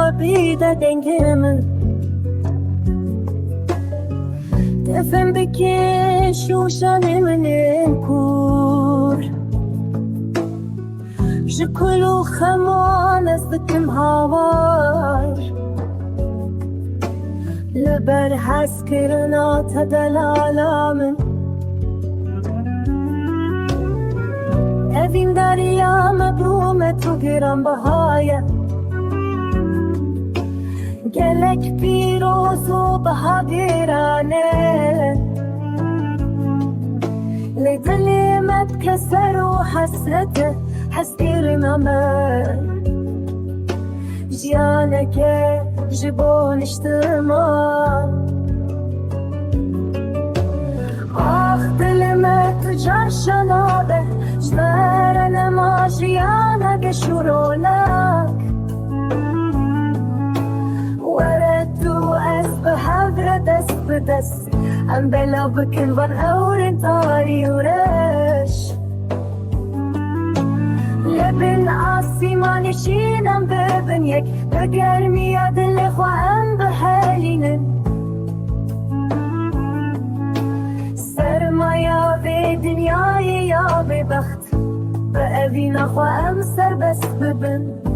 خوابیده دنگ من دفن بکش روشن من کور شکلو خمان از دکم هاوار لبر حس کرنا تدلالا من اوین دریا مبروم تو گرم بهایه گلک پیروز و بها گرانه لدلی متکسر و حسرته حس گرنا من جیانه که جبون اشتما آخ دل ما تجار شناده جبر نما جیانه بشورونک وردو از بحضر دست بدست ام بلا بکن van اورن تاری ورش لبن آسیمان شینم ببن یک بگرمی دل خواهم به حالینن سرمایا به دنیای یا به بخت به اوین خواهم سر بس ببن